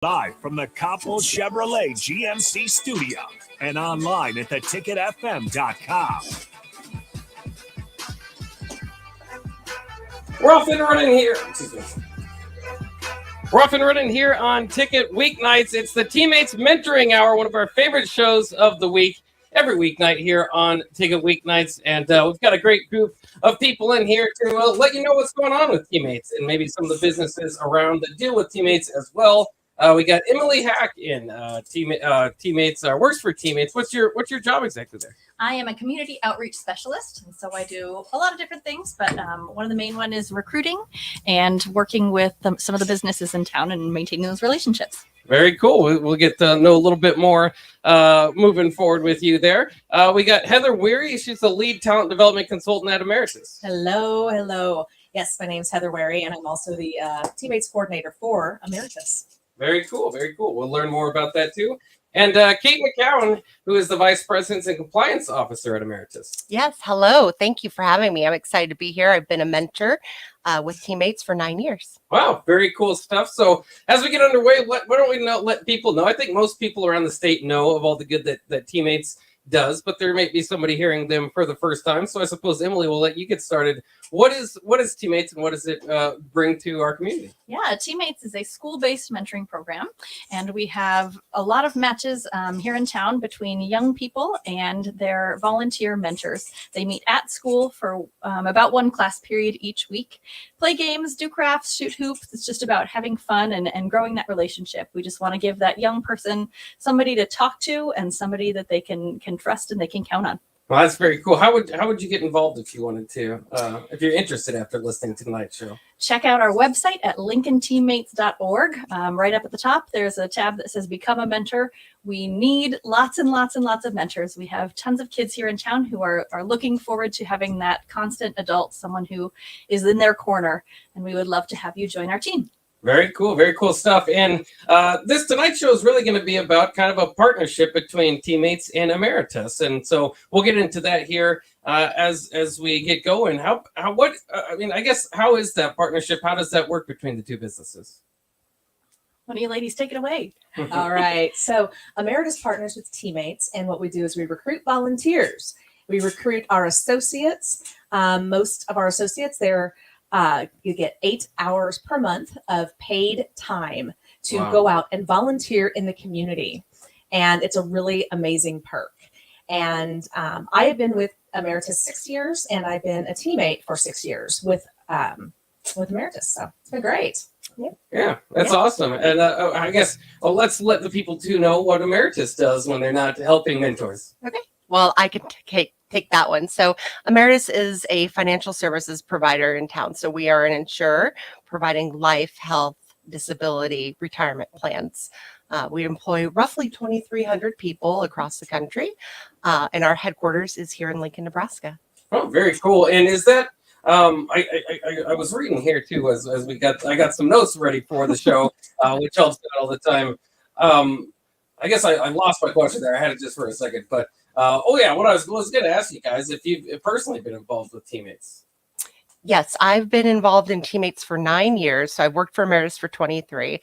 Live from the Coppel Chevrolet GMC studio and online at theticketfm.com. We're off and running here. We're off and running here on Ticket Weeknights. It's the Teammates Mentoring Hour, one of our favorite shows of the week, every weeknight here on Ticket Weeknights. And we've got a great group of people in here to let you know what's going on with Teammates and maybe some of the businesses around that deal with Teammates as well. We got Emily Hack in Teammates, works for Teammates. What's your job exactly there? I am a community outreach specialist, and so I do a lot of different things, but one of the main one is recruiting and working with some of the businesses in town and maintaining those relationships. Very cool. We'll get to know a little bit more moving forward with you there. We got Heather Weary. She's the lead talent development consultant at Emeritus. Hello. Yes, my name's Heather Weary, and I'm also the Teammates coordinator for Emeritus. Very cool. We'll learn more about that too. And Kate McCowan, who is the Vice President and Compliance Officer at Emeritus. Yes, hello. Thank you for having me. I'm excited to be here. I've been a mentor with Teammates for 9 years. Wow, very cool stuff. So as we get underway, why don't we let people know? I think most people around the state know of all the good that Teammates does, but there may be somebody hearing them for the first time. So I suppose, Emily, we'll let you get started. What is Teammates and what does it bring to our community? Yeah, Teammates is a school-based mentoring program, and we have a lot of matches here in town between young people and their volunteer mentors. They meet at school for about one class period each week, play games, do crafts, shoot hoops. It's just about having fun and growing that relationship. We just want to give that young person somebody to talk to and somebody that they can trust and they can count on. Well, that's very cool. How would you get involved if you wanted to, if you're interested after listening to tonight's show? Check out our website at lincolnteammates.org. Right up at the top, there's a tab that says Become a Mentor. We need lots and lots and lots of mentors. We have tons of kids here in town who are looking forward to having that constant adult, someone who is in their corner, and we would love to have you join our team. Very cool stuff. And this tonight's show is really going to be about kind of a partnership between Teammates and Emeritus, and so we'll get into that here as we get going. How is that partnership? How does that work between the two businesses? One of you ladies, take it away. All right. So Emeritus partners with Teammates, and what we do is we recruit volunteers. We recruit our associates. Most of our associates, you get 8 hours per month of paid time to go out and volunteer in the community. And it's a really amazing perk. And I have been with Emeritus 6 years, and I've been a teammate for 6 years with Emeritus. So it's been great. Yeah, that's awesome. And I guess let's let the people too know what Emeritus does when they're not helping mentors. Okay. Well, I can take that one. So Emeritus is a financial services provider in town. So we are an insurer providing life, health, disability, retirement plans. We employ roughly 2,300 people across the country, and our headquarters is here in Lincoln, Nebraska. Oh, very cool. And is that I was reading here too as I got some notes ready for the show, which helps out all the time. I guess I lost my question there. I had it just for a second, but what I was going to ask you guys if you've personally been involved with Teammates. Yes, I've been involved in Teammates for 9 years. So I've worked for Emeritus for 23,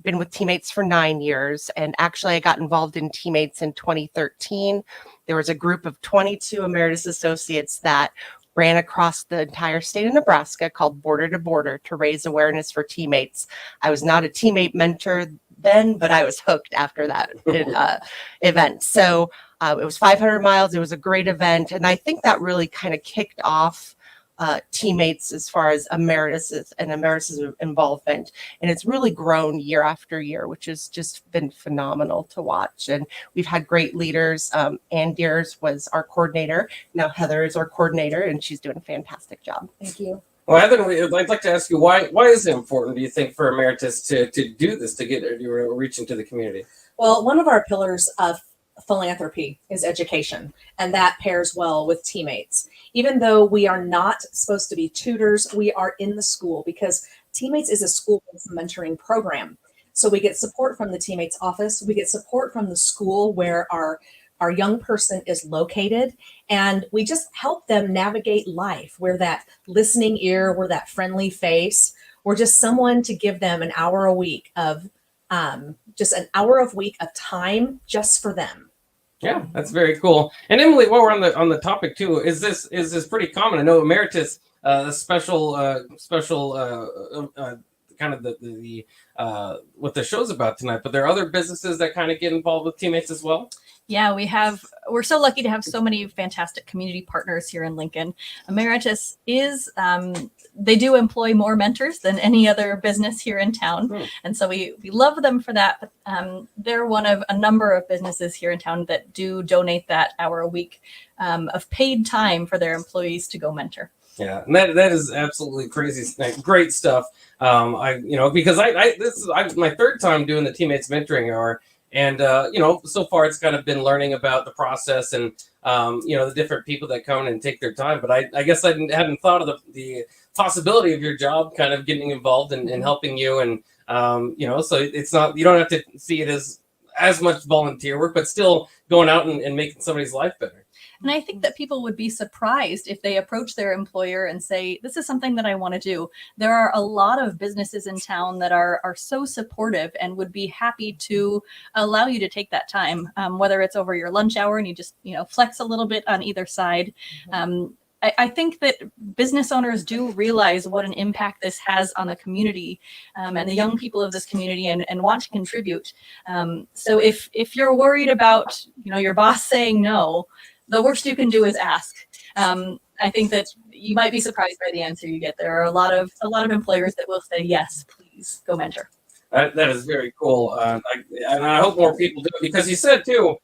been with Teammates for 9 years. And actually I got involved in Teammates in 2013. There was a group of 22 Emeritus associates that ran across the entire state of Nebraska called Border to Border to raise awareness for Teammates. I was not a teammate mentor then, but I was hooked after that event. So it was 500 miles. It was a great event. And I think that really kind of kicked off Teammates as far as Emeritus involvement. And it's really grown year after year, which has just been phenomenal to watch. And we've had great leaders. Ann Deers was our coordinator. Now Heather is our coordinator, and she's doing a fantastic job. Thank you. Well, Heather, I'd like to ask you, why is it important, do you think, for Emeritus to do this, to get reach into the community? Well, one of our pillars of philanthropy is education, and that pairs well with Teammates. Even though we are not supposed to be tutors, we are in the school because Teammates is a school-based mentoring program. So we get support from the Teammates office. We get support from the school where our young person is located, and we just help them navigate life. We're that listening ear, we're that friendly face. We're just someone to give them an hour a week of just an hour of week of time just for them. Yeah, that's very cool. And Emily, while we're on the topic too, is this pretty common? I know Emeritus, special kind of the what the show's about tonight, but there are other businesses that kind of get involved with Teammates as well. Yeah, we're so lucky to have so many fantastic community partners here in Lincoln. Emeritus is, they do employ more mentors than any other business here in town. And so we love them for that. But they're one of a number of businesses here in town that do donate that hour a week of paid time for their employees to go mentor. Yeah, and that is absolutely crazy, great stuff. Because this is my third time doing the Teammates Mentoring Hour. And, so far it's kind of been learning about the process and, the different people that come and take their time. But I guess I hadn't thought of the possibility of your job kind of getting involved and helping you. And, so it's not, you don't have to see it as much volunteer work, but still going out and making somebody's life better. And I think that people would be surprised if they approach their employer and say, this is something that I want to do. There are a lot of businesses in town that are so supportive and would be happy to allow you to take that time, whether it's over your lunch hour and you just, flex a little bit on either side. I think that business owners do realize what an impact this has on the community and the young people of this community and want to contribute. So if you're worried about, your boss saying no, the worst you can do is ask. I think that you might be surprised by the answer you get. There are a lot of employers that will say, yes, please go mentor. That is very cool. And I hope more people do it, because you said too,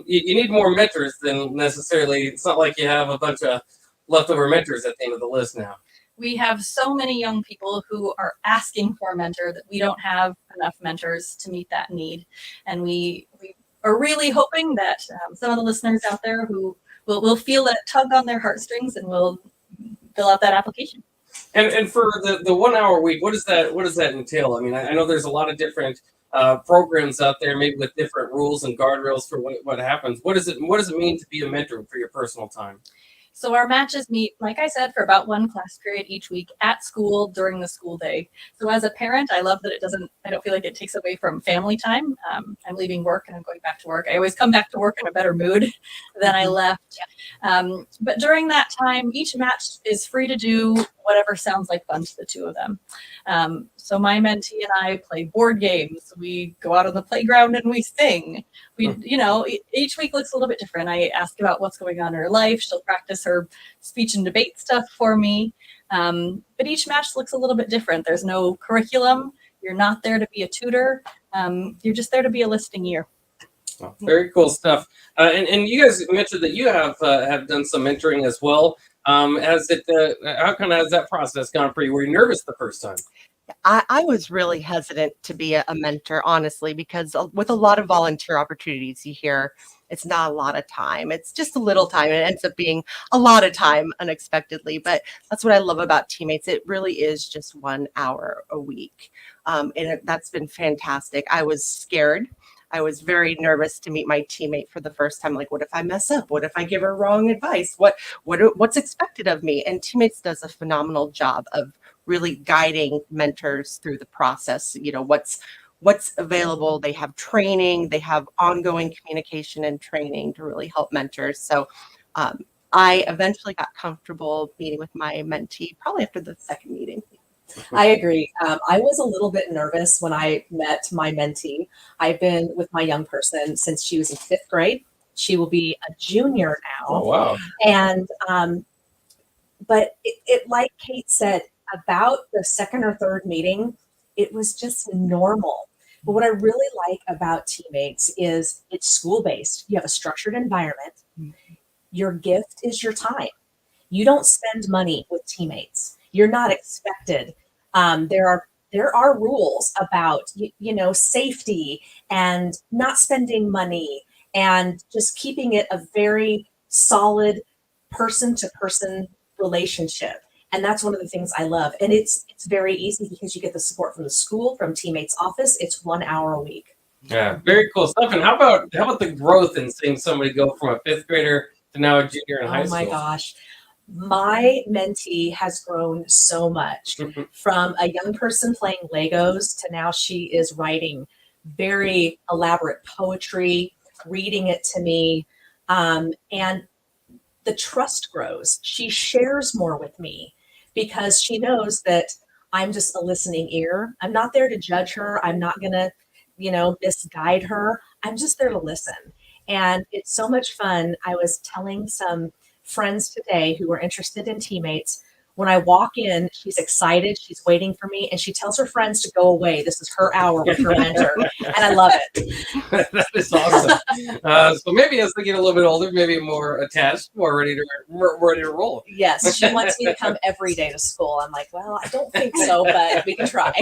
you need more mentors than necessarily. It's not like you have a bunch of leftover mentors at the end of the list now. We have so many young people who are asking for a mentor that we don't have enough mentors to meet that need. And we are really hoping that some of the listeners out there who will feel that tug on their heartstrings and will fill out that application. And for the 1 hour week, what does that entail? I mean, I know there's a lot of different programs out there, maybe with different rules and guardrails for what happens. What does it mean to be a mentor for your personal time? So our matches meet, like I said, for about one class period each week at school during the school day. So as a parent, I love that I don't feel like it takes away from family time. I'm leaving work and I'm going back to work. I always come back to work in a better mood than I left. But during that time, each match is free to do whatever sounds like fun to the two of them. So my mentee and I play board games. We go out on the playground and we sing. Each week looks a little bit different. I ask about what's going on in her life. She'll practice her speech and debate stuff for me. But each match looks a little bit different. There's no curriculum. You're not there to be a tutor. You're just there to be a listening ear. Oh, very cool stuff. And you guys mentioned that you have done some mentoring as well. How has that process gone for you? Were you nervous the first time? I was really hesitant to be a mentor, honestly, because with a lot of volunteer opportunities, you hear it's not a lot of time. It's just a little time. And it ends up being a lot of time unexpectedly. But that's what I love about Teammates. It really is just 1 hour a week. That's been fantastic. I was scared. I was very nervous to meet my teammate for the first time. Like, what if I mess up? What if I give her wrong advice? What's expected of me? And Teammates does a phenomenal job of really guiding mentors through the process. What's available. They have training. They have ongoing communication and training to really help mentors. So I eventually got comfortable meeting with my mentee probably after the second meeting. I agree. I was a little bit nervous when I met my mentee. I've been with my young person since she was in 5th grade. She will be a junior now. Oh, wow. And, but it like Kate said, about the second or third meeting, it was just normal. But what I really like about Teammates is it's school-based. You have a structured environment. Your gift is your time. You don't spend money with Teammates. You're not expected. There are rules about safety and not spending money and just keeping it a very solid person-to-person relationship. And that's one of the things I love. And it's very easy because you get the support from the school, from Teammates office. It's 1 hour a week. Yeah, very cool stuff. And how about the growth in seeing somebody go from a 5th grader to now a junior in high school? Oh my gosh. My mentee has grown so much from a young person playing Legos to now she is writing very elaborate poetry, reading it to me. And the trust grows. She shares more with me because she knows that I'm just a listening ear. I'm not there to judge her. I'm not going to, misguide her. I'm just there to listen. And it's so much fun. I was telling some friends today who were interested in Teammates. When I walk in, she's excited. She's waiting for me, and she tells her friends to go away. This is her hour with her mentor, and I love it. That is awesome. So maybe as they get a little bit older, maybe more attached, more ready to roll. Yes, she wants me to come every day to school. I'm like, well, I don't think so, but we can try.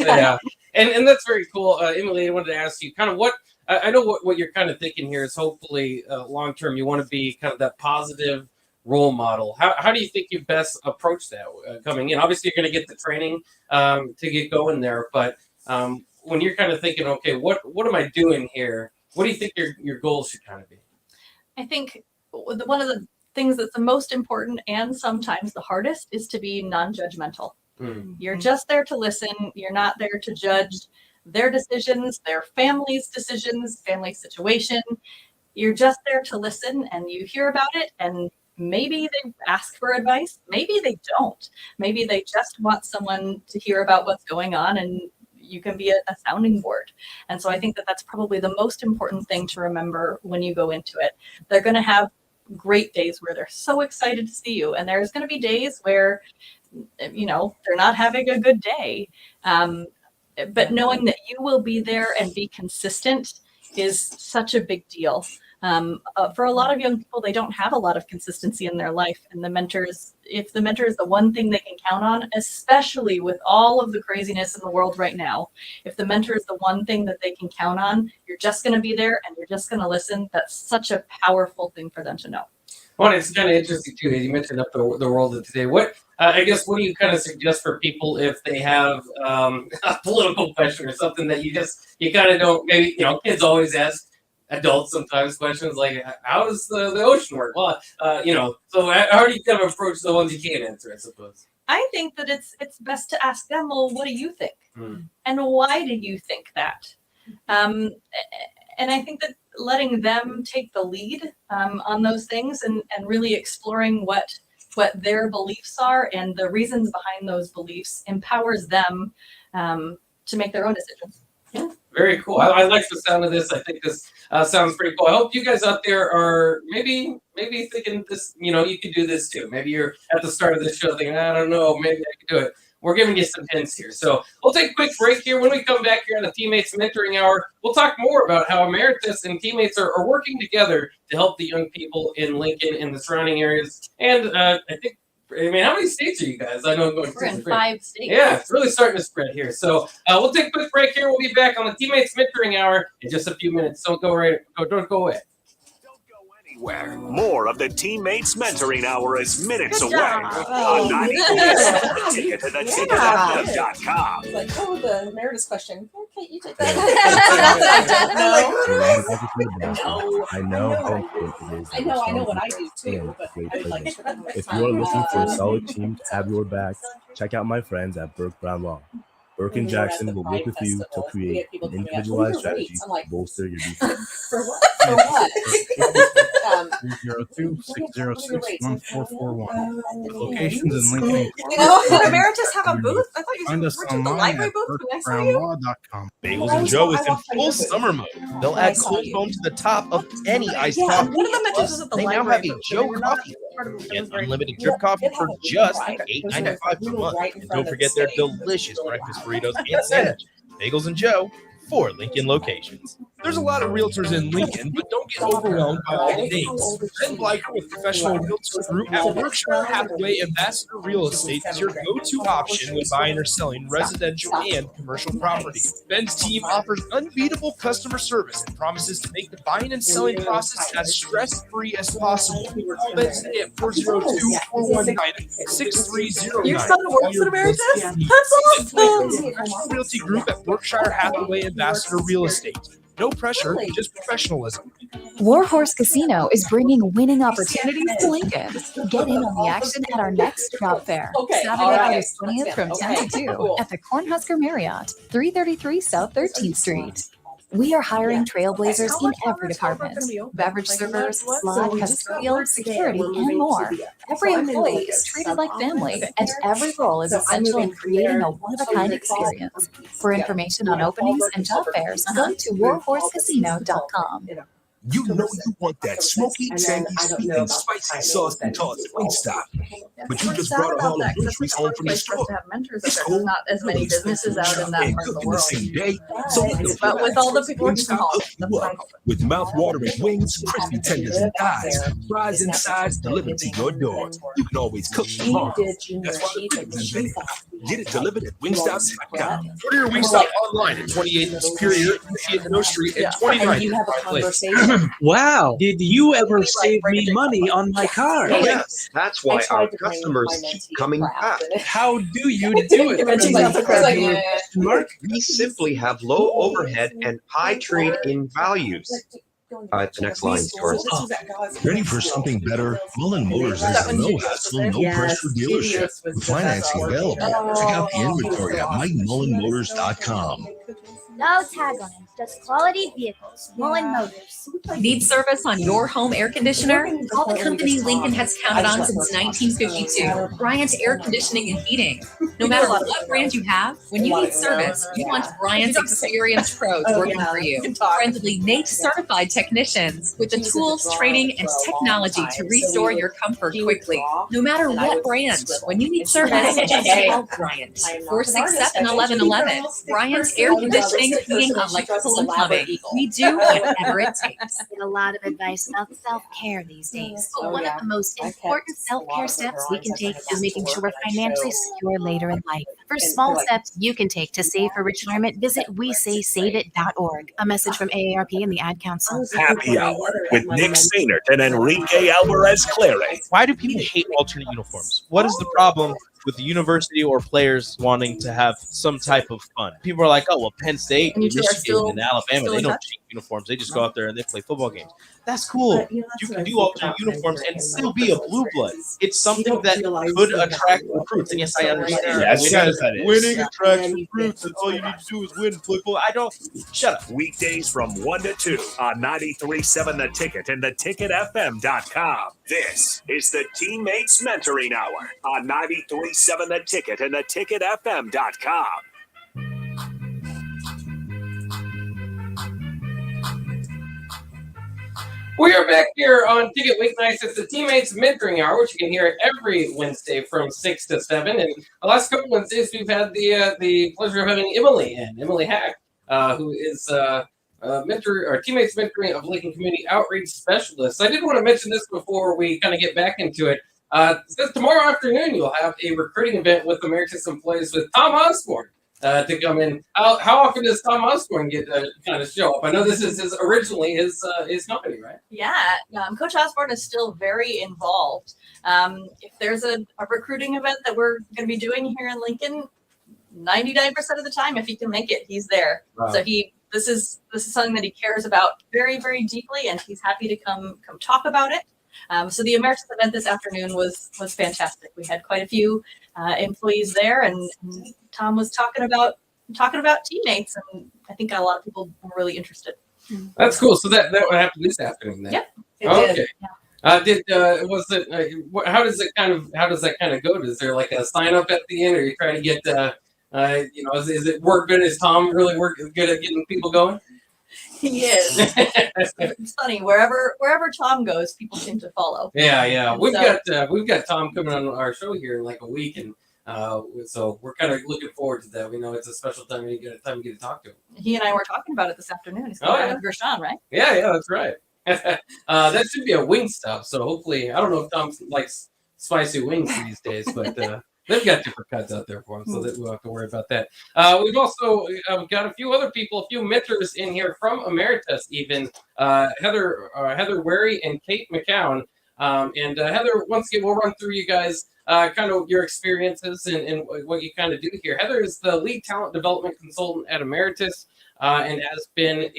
Yeah, and that's very cool. Emily, I wanted to ask you kind of what I know what you're kind of thinking here is hopefully long term you want to be kind of that positive role model. How do you think you best approach that coming in? Obviously, you're going to get the training to get going there, but when you're kind of thinking, okay, what am I doing here? What do you think your goals should kind of be? I think one of the things that's the most important and sometimes the hardest is to be non-judgmental. You're just there to listen. You're not there to judge their decisions, their family's decisions, family situation. You're just there to listen, and you hear about it, and maybe they ask for advice. Maybe they don't. Maybe they just want someone to hear about what's going on, and you can be a sounding board. And so I think that that's probably the most important thing to remember when you go into it. They're going to have great days where they're so excited to see you. And there's going to be days where, they're not having a good day. But knowing that you will be there and be consistent is such a big deal. For a lot of young people, they don't have a lot of consistency in their life. And if the mentor is the one thing they can count on, especially with all of the craziness in the world right now, if the mentor is the one thing that they can count on, you're just going to be there and you're just going to listen. That's such a powerful thing for them to know. Well, it's kind of interesting too. You mentioned up the world of today. What do you kind of suggest for people if they have a political question or something that you kind of don't? Maybe kids always ask adults sometimes questions like, "How does the ocean work?" Well, so how do you kind of approach the ones you can't answer? I suppose. I think that it's best to ask them, well, what do you think? And why do you think that? And I think that letting them take the lead on those things and really exploring what their beliefs are and the reasons behind those beliefs empowers them to make their own decisions. Yeah, very cool. I like the sound of this. I think this sounds pretty cool. I hope you guys out there are maybe thinking this, you could do this too. Maybe you're at the start of the show thinking, I don't know, maybe I could do it. We're giving you some hints here. So we'll take a quick break here. When we come back here on the Teammates Mentoring Hour, we'll talk more about how Emeritus and Teammates are working together to help the young people in Lincoln and the surrounding areas. And how many states are you guys? I know We're in 5 states. Yeah, it's really starting to spread here. So we'll take a quick break here. We'll be back on the Teammates Mentoring Hour in just a few minutes. Don't go away. Don't go anywhere. More of the Teammates Mentoring Hour is minutes away on 90 minutes. Ticket to the ticketfm.com. It's like, the Emeritus question. Okay, you take that. I know what I do too. But if you are looking for a solid team to have your back, check out my friends at Burke Brown Law. Burke and Jackson will work with you to create an individualized strategy to bolster your defense. For what? 302-606-1441. Locations in Lincoln. Did Emeritus have a booth? I thought you Find us were to the online library at booth. Can I see you? BurkeBrownLaw.com. Bagels and Joe is in full summer mode. They'll add cold foam to the top of any iced coffee. One of the mentors was at the They now library have a booth, Joe but they were not coffee. part of it. It Get was very unlimited drip coffee for just $8.95 per month. And don't forget their delicious breakfast burritos and sandwiches. Bagels and Joe, 4 Lincoln locations. There's a lot of realtors in Lincoln, but don't get overwhelmed by all the names. Ben Bleicher with Professional Realtor Group at Berkshire Hathaway Ambassador Real Estate is your go-to option when buying or selling residential and commercial property. Ben's team offers unbeatable customer service and promises to make the buying and selling process as stress-free as possible. Call Ben today at 402-419-6309. Your son works at Emeritus? That's awesome. Professional Realty Group at Berkshire Hathaway Ambassador Real Estate. No pressure, just professionalism. Warhorse Casino is bringing winning opportunities to Lincoln. Get in on the action at our next job fair, Saturday, August 20th from 10 to 2 at the Cornhusker Marriott, 333 South 13th Street. We are hiring trailblazers in every department. Beverage servers, slot, custodial, security, and more. Every employee is treated like family, and every role is essential in creating a one-of-a-kind experience. For information on openings and job fairs, go to warhorsecasino.com. You know you want that smoky, tangy, sweet, and spicy sauce and toss at Wingstop. But you just brought a haul of groceries home from the store. It's cool. Not as many businesses out in that and part of the cooked in the world. same day. So But with all the people working from Wingstop home, hooks you up with mouth-watering wings, crispy tenders and thighs, fries and sides delivered to your door. You can always cook tomorrow. That's why the freedom is invented. Get it delivered at Wingstop.com. Order your Wingstop online at 28th Superior, 58th No Street, and 29th. You have a conversation. Wow. Did you ever save me money on my car? Yes, that's why our customers keep coming back. How do you do it? We simply have low overhead and high trade-in values. The next line, Doris. Ready for something better? Mullen Motors is the no-hassle, no-pressure dealership with financing available. Check out the inventory at MikeMullenMotors.com. No taglines, just quality vehicles. Mullen Motors. Need service on your home air conditioner? Call the company Lincoln has counted on since 1952, Bryant Air Conditioning and Heating. No matter what brand you have, when you need service, you want Bryant's experienced pros working for you. Friendly NATE certified technicians with the tools, training, and technology to restore your comfort quickly. No matter what brand, when you need service, just call Bryant. 467-1111. Bryant's Air Conditioning, Heating, Electrical, and Plumbing. We do whatever it takes. Get a lot of advice about self-care these days. But one of the most important self-care steps we can take is making sure we're financially secure later in life. For small steps you can take to save for retirement, visit WeSaySaveIt.org. A message from AARP and the Ad Council. Happy Hour with Nick Sainert and Enrique Alvarez Clary. Why do people hate alternate uniforms? What is the problem with the university or players wanting to have some type of fun? People are like, oh, well, Penn State, and Michigan, and Alabama, they don't change uniforms. They just go out there and they play football games. That's cool. You can do alternate uniforms and still be a blue blood. It's something that could attract recruits. And yes, I understand. Winning attracts recruits. And all you need to do is win. Play football. I don't. Shut up. Weekdays from 1 to 2 on 93.7 The Ticket and theticketfm.com. This is the Teammates Mentoring Hour on 93.7 The Ticket and theticketfm.com. We are back here on Ticket Weeknights. It's the Teammates Mentoring Hour, which you can hear every Wednesday from 6 to 7. And the last couple Wednesdays, we've had the pleasure of having Emily Hack, who is mentor or Teammates Mentoring of Lincoln Community Outreach Specialist. I did want to mention this before we kind of get back into it. Since tomorrow afternoon, you'll have a recruiting event with America's Employees with Tom Osborne. To come in. How often does Tom Osborne get kind of show up? I know this is originally his company, right? Yeah, Coach Osborne is still very involved. If there's a recruiting event that we're going to be doing here in Lincoln, 99% of the time, if he can make it, he's there. Wow. So this is something that he cares about very, very deeply, and he's happy to come talk about it. So the Americas event this afternoon was fantastic. We had quite a few employees there, and Tom was talking about teammates, and I think a lot of people were really interested. That's cool. So that would happen this afternoon then. Yep. Okay. How does that kind of go? Is there like a sign up at the end, or you try to get is it work good? Is Tom really good at getting people going? He is. It's funny. Wherever Tom goes, people seem to follow. Yeah. We've got Tom coming on our show here in like a week, and so we're kind of looking forward to that. We know it's a special time you get to talk to him. He and I were talking about it this afternoon. He's coming with Gershon, right? Yeah, that's right. That should be a wing stop. So hopefully, I don't know if Tom likes spicy wings these days, but they've got different cuts out there for him, so that we don't have to worry about that. We've also got a few other people, a few mentors in here from Emeritus, even Heather Wary and Kate McCown. And Heather, once again, we'll run through you guys kind of your experiences and what you kind of do here. Heather is the lead talent development consultant at Emeritus and has been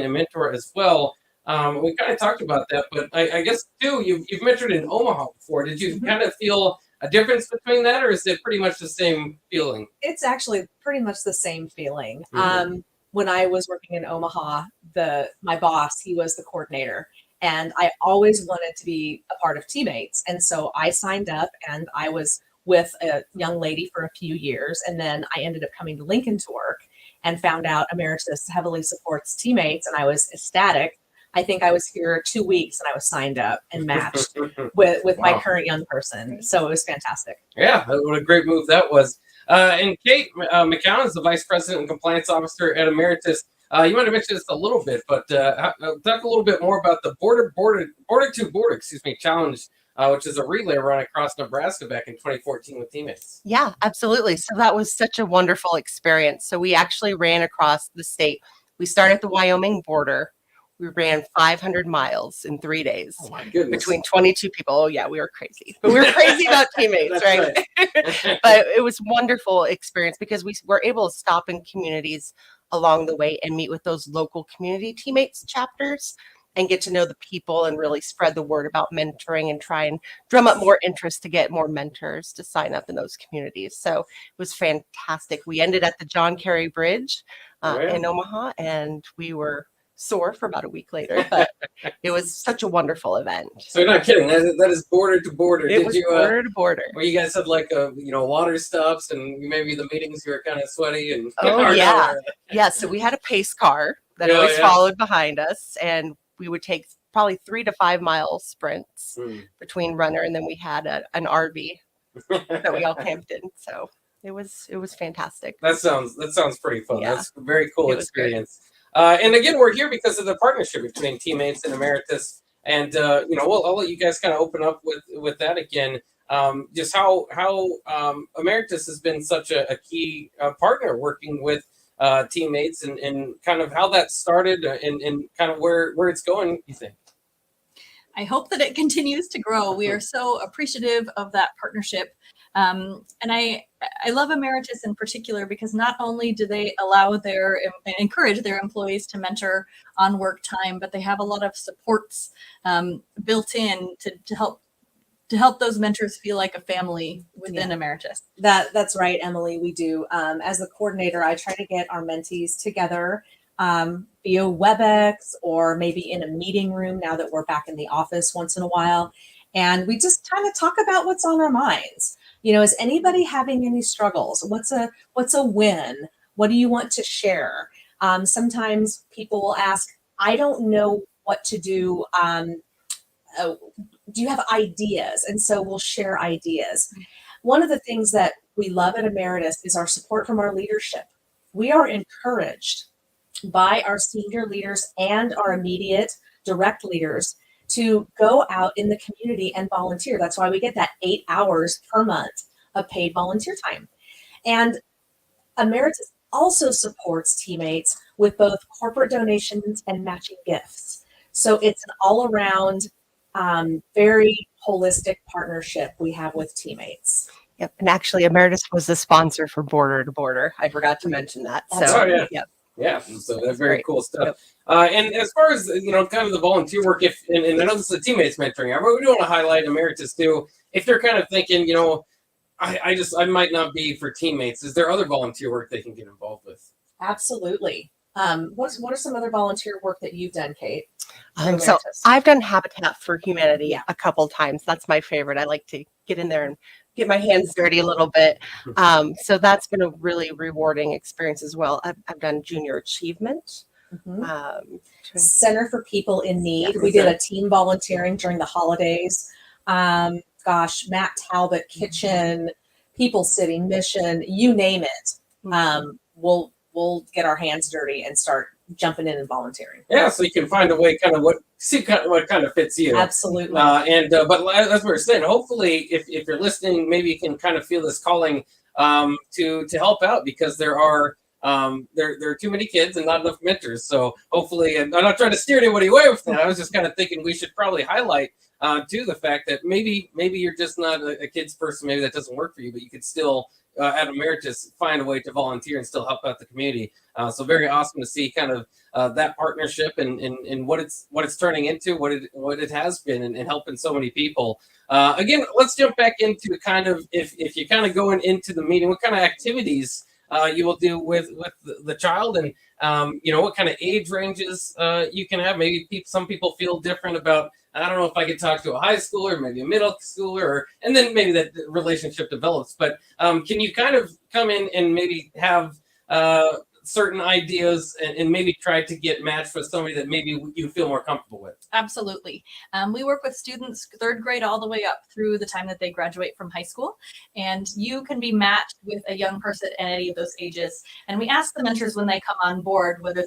a mentor as well. We kind of talked about that, but I guess too, you've mentored in Omaha before. Did you kind of feel a difference between that, or is it pretty much the same feeling? It's actually pretty much the same feeling. when I was working in Omaha, my boss, he was the coordinator, and I always wanted to be a part of Teammates. And so I signed up, and I was with a young lady for a few years, and then I ended up coming to Lincoln to work and found out Emeritus heavily supports Teammates, and I was ecstatic. I think I was here 2 weeks and I was signed up and matched with my current young person. So it was fantastic. Yeah, what a great move that was. And Kate McCown is the Vice President and Compliance Officer at Emeritus. You might have mentioned this a little bit, but talk a little bit more about the Border to Border, challenge, which is a relay run across Nebraska back in 2014 with Teammates. Yeah, absolutely. So that was such a wonderful experience. So we actually ran across the state. We started at the Wyoming border. We ran 500 miles in 3 days. Oh my goodness. Between 22 people. Oh yeah, we were crazy. But we were crazy about Teammates, right? But it was wonderful experience because we were able to stop in communities along the way and meet with those local community Teammates chapters and get to know the people and really spread the word about mentoring and try and drum up more interest to get more mentors to sign up in those communities. So it was fantastic. We ended at the John Kerry Bridge in Omaha, and we were sore for about a week later, but it was such a wonderful event. So you're not kidding. That is border to border. It was border to border. Where you guys had like water stops and maybe the meetings you were kind of sweaty and yeah. So we had a pace car that always followed behind us, and we would take probably 3 to 5 mile sprints between runner, and then we had an RV that we all camped in. So it was fantastic. That sounds pretty fun. Yeah. That's a very cool experience. And again, we're here because of the partnership between Teammates and Emeritus. And I'll let you guys kind of open up with that again. Just how Emeritus has been such a key partner working with Teammates, and kind of how that started and kind of where it's going, you think? I hope that it continues to grow. We are so appreciative of that partnership. And I love Emeritus in particular because not only do they encourage their employees to mentor on work time, but they have a lot of supports built in to help those mentors feel like a family within Emeritus. That's right, Emily. We do. As the coordinator, I try to get our mentees together via WebEx or maybe in a meeting room now that we're back in the office once in a while. And we just kind of talk about what's on our minds. Is anybody having any struggles? What's a win? What do you want to share? Sometimes people will ask, I don't know what to do. Do you have ideas? And so we'll share ideas. One of the things that we love at Emeritus is our support from our leadership. We are encouraged by our senior leaders and our immediate direct leaders to go out in the community and volunteer. That's why we get that 8 hours per month of paid volunteer time. And Emeritus also supports Teammates with both corporate donations and matching gifts. So it's an all-around, very holistic partnership we have with Teammates. Yep. And actually, Emeritus was the sponsor for Border to Border. I forgot to mention that. Yeah, so that's very cool stuff. Yep. And as far as kind of the volunteer work, and I know this is a Teammates mentoring, but we do want to highlight Emeritus too. If they're kind of thinking, I might not be for Teammates, is there other volunteer work they can get involved with? Absolutely. What are some other volunteer work that you've done, Kate? So I've done Habitat for Humanity a couple times. That's my favorite. I like to get in there and get my hands dirty a little bit. So that's been a really rewarding experience as well. I've done Junior Achievement. Center for People in Need. We did a team volunteering during the holidays. Matt Talbot Kitchen, People Sitting Mission, you name it. We'll get our hands dirty and start jumping in and volunteering. Yeah, so you can find a way, what kind of fits you. Absolutely. But as we were saying, hopefully, if you're listening, maybe you can kind of feel this calling to help out, because there are too many kids and not enough mentors. So hopefully, and I'm not trying to steer anybody away with that. I was just kind of thinking we should probably highlight to the fact that maybe you're just not a kids person. Maybe that doesn't work for you, but you could still at Emeritus find a way to volunteer and still help out the community. So very awesome to see kind of that partnership and what it's turning into, what it has been, and helping so many people. Again, let's jump back into kind of if you're kind of going into the meeting, what kind of activities you will do with the child, and what kind of age ranges you can have. Maybe some people feel different about, I don't know if I could talk to a high schooler, maybe a middle schooler, and then maybe that relationship develops. But can you kind of come in and maybe have certain ideas and maybe try to get matched with somebody that maybe you feel more comfortable with? Absolutely. We work with students third grade all the way up through the time that they graduate from high school. And you can be matched with a young person at any of those ages. And we ask the mentors when they come on board whether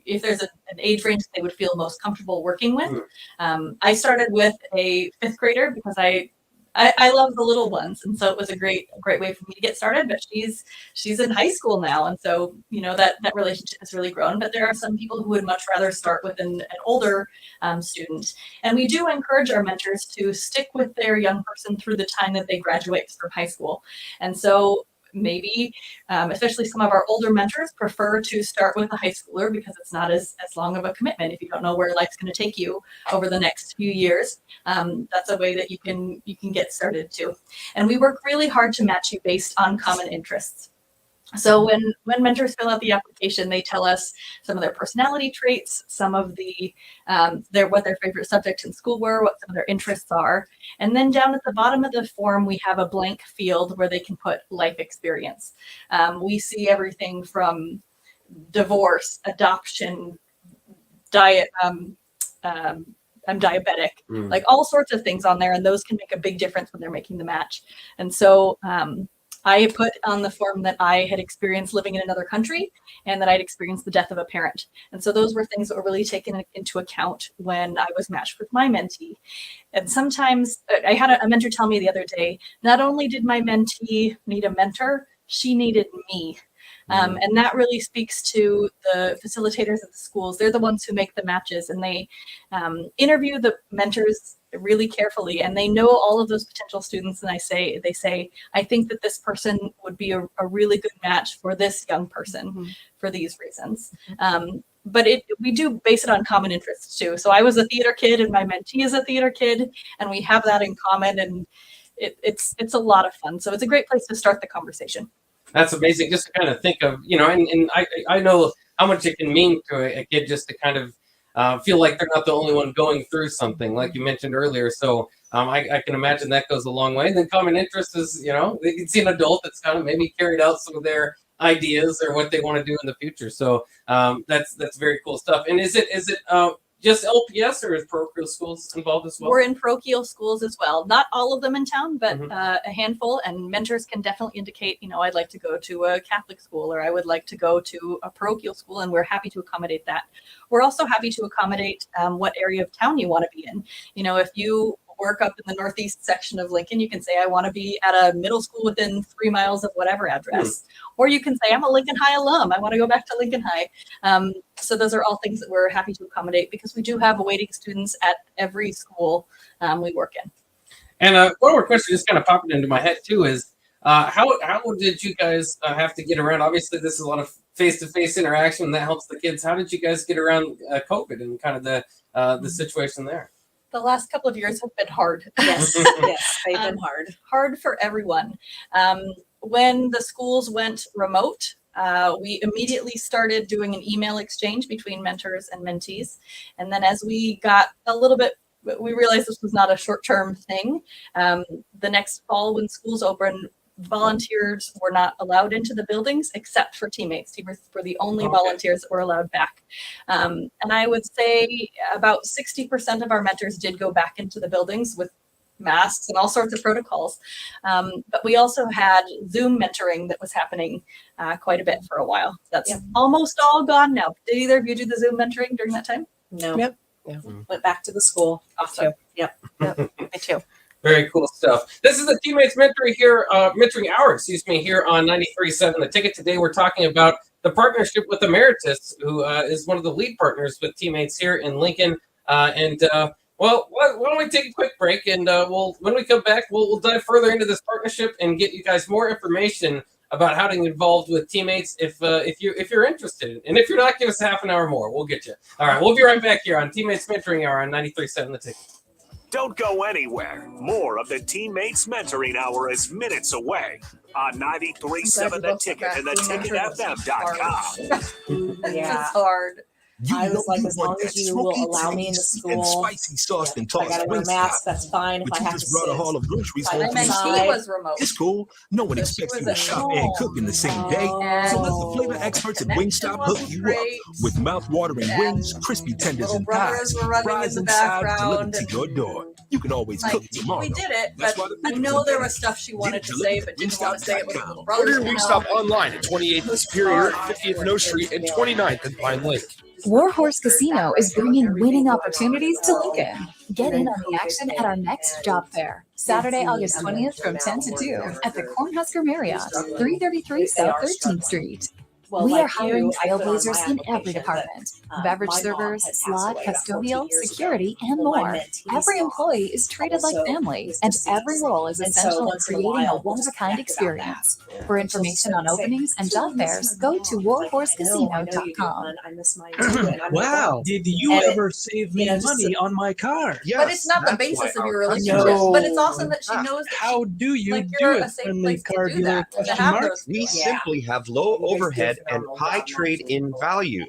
if there's an age range that they would feel most comfortable working with. I started with a 5th grader because I love the little ones, and so it was a great way for me to get started. But she's in high school now, and so that relationship has really grown. But there are some people who would much rather start with an older student, and we do encourage our mentors to stick with their young person through the time that they graduate from high school. And so maybe especially some of our older mentors prefer to start with a high schooler because it's not as long of a commitment. If you don't know where life's going to take you over the next few years, that's a way that you can get started too. And we work really hard to match you based on common interests. So when mentors fill out the application, they tell us some of their personality traits, some of what their favorite subjects in school were, what some of their interests are. And then down at the bottom of the form, we have a blank field where they can put life experience. We see everything from divorce, adoption, diet, I'm diabetic, like all sorts of things on there. And those can make a big difference when they're making the match. And so I put on the form that I had experienced living in another country and that I'd experienced the death of a parent. And so those were things that were really taken into account when I was matched with my mentee. And sometimes I had a mentor tell me the other day, not only did my mentee need a mentor, she needed me. And that really speaks to the facilitators at the schools. They're the ones who make the matches, and they interview the mentors really carefully, and they know all of those potential students. And they say, I think that this person would be a really good match for this young person for these reasons. But we do base it on common interests too. So I was a theater kid, and my mentee is a theater kid, and we have that in common, and it's a lot of fun. So it's a great place to start the conversation. That's amazing. Just to kind of think of, and I know how much it can mean to a kid just to kind of feel like they're not the only one going through something, like you mentioned earlier. So I can imagine that goes a long way. And then common interest is, they can see an adult that's kind of maybe carried out some of their ideas or what they want to do in the future. So that's very cool stuff. And is it just LPS, or is parochial schools involved as well? We're in parochial schools as well. Not all of them in town, but a handful. And mentors can definitely indicate, I'd like to go to a Catholic school, or I would like to go to a parochial school, and we're happy to accommodate that. We're also happy to accommodate what area of town you want to be in. If you work up in the northeast section of Lincoln, you can say, I want to be at a middle school within 3 miles of whatever address. Or you can say, I'm a Lincoln High alum, I want to go back to Lincoln High. So those are all things that we're happy to accommodate, because we do have awaiting students at every school we work in. And one more question just kind of popping into my head too is, how did you guys have to get around? Obviously, this is a lot of face-to-face interaction that helps the kids. How did you guys get around COVID and kind of the situation there? The last couple of years have been hard. Yes, yes, they've been hard. Hard for everyone. When the schools went remote, we immediately started doing an email exchange between mentors and mentees. And then as we got a little bit, we realized this was not a short-term thing. The next fall, when schools opened, volunteers were not allowed into the buildings except for TeamMates. Teammates were the only volunteers that were allowed back. And I would say about 60% of our mentors did go back into the buildings with masks and all sorts of protocols. But we also had Zoom mentoring that was happening quite a bit for a while. That's almost all gone now. Did either of you do the Zoom mentoring during that time? No. Yep. Yeah. Went back to the school. Awesome. Yep. Me too. Very cool stuff. This is the Teammates Mentoring Hour, here on 93.7 The Ticket. Today we're talking about the partnership with Emeritus, who is one of the lead partners with Teammates here in Lincoln. Well, why don't we take a quick break, and when we come back, we'll dive further into this partnership and get you guys more information about how to get involved with Teammates if you're interested. And if you're not, give us half an hour more. We'll get you. All right, we'll be right back here on Teammates Mentoring Hour on 93.7 The Ticket. Don't go anywhere. More of the Teammates Mentoring Hour is minutes away on 93.7 The Ticket and theticketfm.com. Yeah. It's hard. I was like, as long as you will allow me in the school, spicy sauce and if I gotta wear a mask, that's fine. If I have to sit brought a haul of groceries side home by from the He store. was remote. It's cool. No one So expects she you was to at shop home. and cook in the same day. So let the flavor experts at Connection Wingstop hook wasn't you great. up with mouth-watering wings, crispy tenders, Little and brothers thighs, were running fries in the and sides delivered background. to your door. You can always Like, cook tomorrow. we did it, That's but why the I pictures know are there better. was stuff she wanted to Deliver say, to but didn't want to say it with her Wingstop.com. little brothers. Order in the Wingstop house. online at 28th Superior, 50th No Street, and 29th in Pine Lake. Warhorse Casino is bringing winning opportunities to Lincoln. Get in on the action at our next job fair, Saturday, August 20th from 10 to 2 at the Cornhusker Marriott, 333 South 13th Street. We are hiring trailblazers in every department: beverage servers, slot, custodial, security, and more. Every employee is treated like family, and every role is essential in creating a one-of-a-kind experience. For information on openings and job fairs, go to warhorsecasino.com. Wow. Did you ever save me money on my car? But it's not the basis of your relationship. No. But it's also that she knows that How do you like do you're it, a safe friendly place to car do dealer? that, to Question have mark? those We people. simply have low overhead and high trade-in values.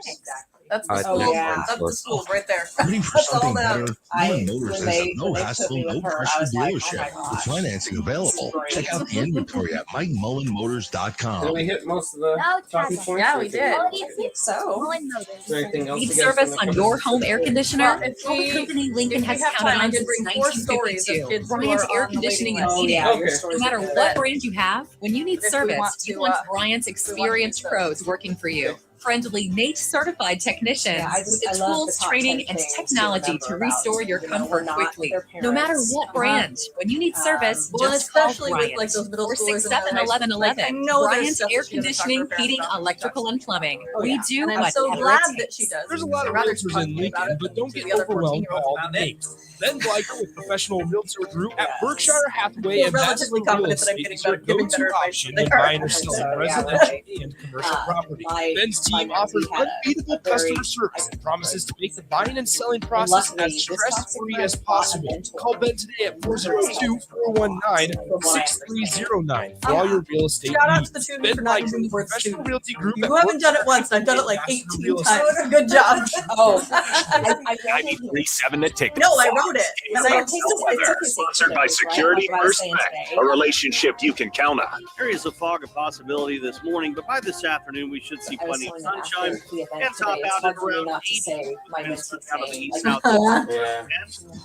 That's the Uh, schools. next That's one. the schools right there. Looking for That's all something that. better? Mullen Motors has a no hassle, no pressure dealership with financing available. Check out the inventory at MikeMullenMotors.com. Did we hit most of the talking points? Yeah, we did. So, Is there anything else Need you guys service wanna on cover? your home air conditioner? Well, if Call the we- company Lincoln if we has have counted time, I on did since bring 4 stories of 1952. kids who Bryant's are Air on the Conditioning waiting and list. Heating. Yeah, your okay. stories No matter are good. what brand you have, when you need If we service, want you to, want uh, Bryant's if we want to experienced use pros working for you. Friendly NATE certified technicians Yeah, I with the love tools, the top training, 10 and things to technology to remember restore about, your you know, comfort we're not quickly. their No matter parents. what brand, when you need service, Well, and just call especially with like those middle schoolers and 467-1111. like, I know there's Bryant's stuff Air that she doesn't talk to her Conditioning, parents Heating, about. Electrical, and Plumbing. Oh, We yeah. do And I'm whatever so it glad takes. that she does. There's a lot of I'd rather realtors talk in to me about Lincoln, it but don't than get the other overwhelmed by 14-year-olds all the about it. names. Ben Bleicher with Professional Realtor Group at Berkshire Hathaway feel and relatively confident that I'm getting is your better- giving go-to better advice option than when they are. buying or selling So, yeah, residential right. and commercial property. my- Ben's my team mentee offers had a unbeatable very- customer service and promises to make the buying and selling process Luckily, as this stress-free toxic as friend bought a possible. mentor. Call Ben today at 402-419-6309 for all your real estate Shout out needs. to the two of you Ben for not Bleicher using the with word Professional student. Realty Group You at haven't done it Berkshire once, and I've done it like Ambassador 18 Real times. Estate. Good job. Oh, 93.7 The Ticket. No, I wrote it. And I Sponsored by Security First Bank, a relationship you can count on. Areas of fog of possibility this morning, but by this afternoon we should see plenty of sunshine and top out at around 80. Out of the east south. Yeah.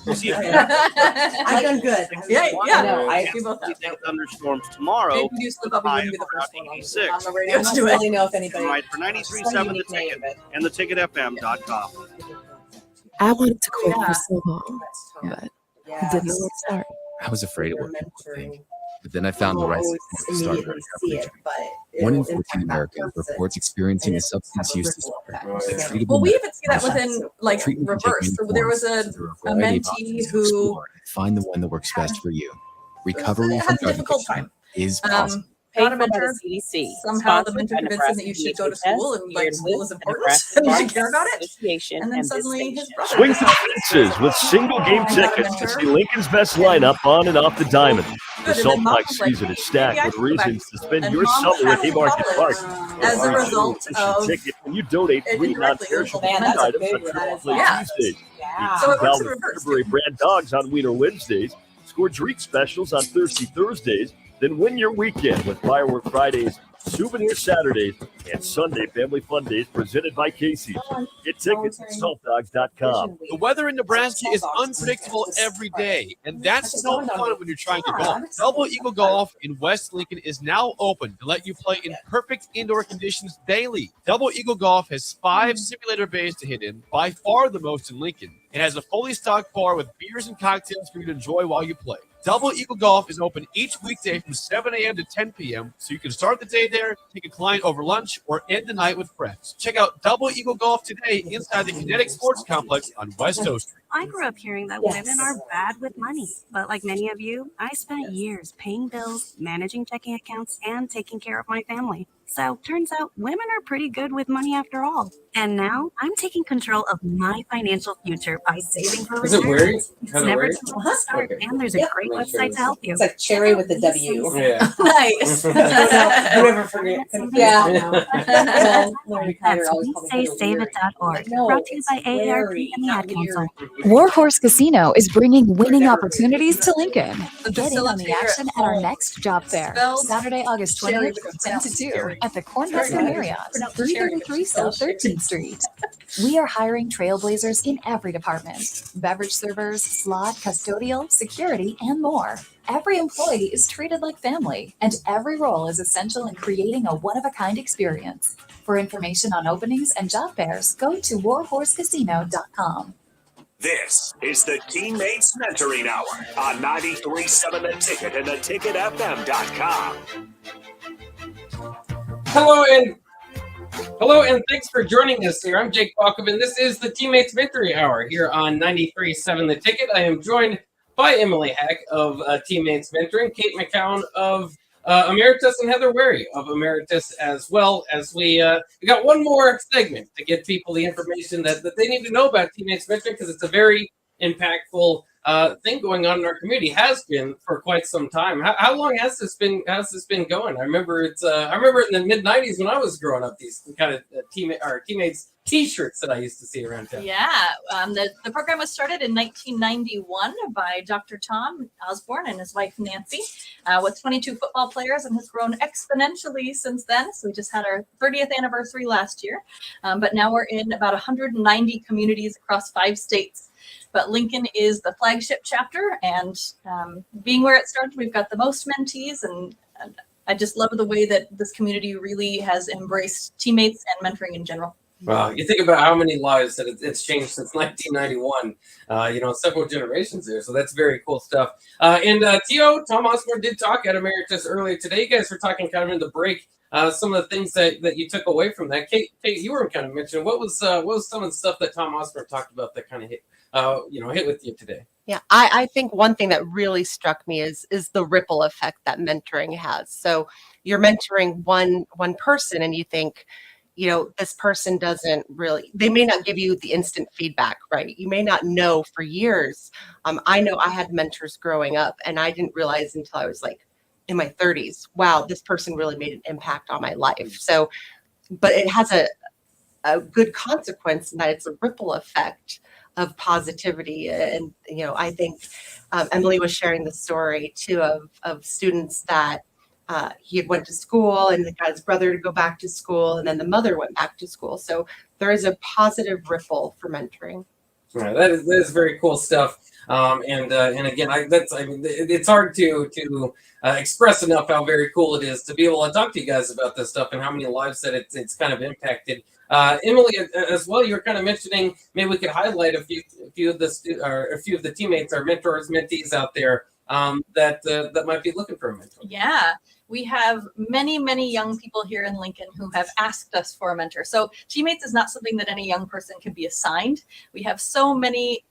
We'll see if I've done good. Yeah, yeah. No, I- we both have. thunderstorms tomorrow. Maybe you slip up and High you wouldn't be the of first around one on 86. the radio I to don't do really it. know if anybody. Right for 93.7 The Ticket and theticketfm.com. I wanted to quit for so long, but I didn't know where to start. I was afraid of what people would think, but then I found the right support to start immediately see it, but 1 in 14 Americans reports experiencing a substance use disorder. The treatable Well, we even see that medical within like treatment can take reverse. many So there was forms. a There are a variety of mentee options to who explore and find the one that works best for you. Recovery had from a drug difficult addiction time. is possible. Not a Paid for by mentor. the CDC. Somehow the Sponsored mentor by convinced him that you Nebraska should go to DHS, school and like paired school with is the important Nebraska and you should Pharmacists care about it. Association And then and this suddenly his station. brother. Swing for the fences with single game tickets to see Lincoln's best lineup on and off the diamond. The Salt Pike season is stacked with reasons to spend your summer at Haymarket Park. As a result of ticket when you donate 3 non-perishable Man, food that's a items big on one. Triple That is Play Yeah. Tuesdays. Yeah. So it works in Velvet reverse. Burberry brand dogs on Wiener Wednesdays. Score treat specials on Thirsty Thursdays. Then win your weekend with Firework Fridays, Souvenir Saturdays, and Sunday Family Fun Days presented by Casey's. Get tickets at saltdogs.com. The weather in Nebraska is unpredictable every day, and that's no fun when you're trying to golf. Double Eagle Golf in West Lincoln is now open to let you play in perfect indoor conditions daily. Double Eagle Golf has 5 simulator bays to hit in, by far the most in Lincoln. It has a fully stocked bar with beers and cocktails for you to enjoy while you play. Double Eagle Golf is open each weekday from 7 a.m. to 10 p.m., so you can start the day there, take a client over lunch, or end the night with friends. Check out Double Eagle Golf today inside the Kinetic Sports Complex on West O Street. I grew up hearing that women are bad with money, but like many of you, I spent years paying bills, managing checking accounts, and taking care of my family. So turns out women are pretty good with money after all. And now I'm taking control of my financial future by saving for Is it retirement. weird? It's Has it never weird? too late to start, Okay. and there's a Yep. great Make sure website this to help you. It's like cherry with the W. Yeah. Nice. You never forget. Yeah. That's WeSaySaveIt.org. Brought to you by AARP and the Ad Council. Warhorse Casino is bringing winning opportunities to Lincoln. The Get in on the facilitator at action at our home next job fair, spelled Saturday, August cherry 20th with from a 10 to 2 cherry. at the Cornhusker Marriott, Pronounced cherry, but 333 spelled South cherry. 13th Street. We are hiring trailblazers in every department: beverage servers, slot, custodial, security, and more. Every employee is treated like family, and every role is essential in creating a one-of-a-kind experience. For information on openings and job fairs, go to warhorsecasino.com. This is the Teammates Mentoring Hour on 93.7 The Ticket and theticketfm.com. Hello and thanks for joining us here. I'm Jake Balkovin. This is the Teammates Mentoring Hour here on 93.7 The Ticket. I am joined by Emily Hack of Teammates Mentoring, Kate McCown of Emeritus, and Heather Wary of Emeritus, as well as we got one more segment to get people the information that they need to know about Teammates Mentoring, because it's a very impactful thing going on in our community. Has been for quite some time. How long has this been? Going? I remember it in the mid '90s when I was growing up. These kind of teammates T-shirts that I used to see around town. Yeah, the program was started in 1991 by Dr. Tom Osborne and his wife Nancy, with 22 football players, and has grown exponentially since then. So we just had our 30th anniversary last year, but now we're in about 190 communities across 5 states. But Lincoln is the flagship chapter, and being where it started, we've got the most mentees, and I just love the way that this community really has embraced teammates and mentoring in general. Wow, you think about how many lives that it's changed since 1991. Several generations there. So that's very cool stuff. Tom Osborne did talk at Emeritus earlier today. You guys were talking kind of in the break. Some of the things that you took away from that. Kate, you were kind of mentioning what was some of the stuff that Tom Osborne talked about that kind of hit with you today. Yeah, I think one thing that really struck me is the ripple effect that mentoring has. So you're mentoring one person, and you think, this person they may not give you the instant feedback, right? You may not know for years. I know I had mentors growing up, and I didn't realize until I was like in my 30s, wow, this person really made an impact on my life. So, but it has a good consequence in that it's a ripple effect of positivity. And, I think Emily was sharing the story too of students that he had went to school and got his brother to go back to school, and then the mother went back to school. So there is a positive ripple for mentoring. Right, that is very cool stuff. And again, it's hard to express enough how very cool it is to be able to talk to you guys about this stuff and how many lives that it's kind of impacted. Emily, as well, you were kind of mentioning maybe we could highlight a few of the teammates, our mentors, mentees out there that might be looking for a mentor. Yeah, we have many, many young people here in Lincoln who have asked us for a mentor. So Teammates is not something that any young person can be assigned. We have so many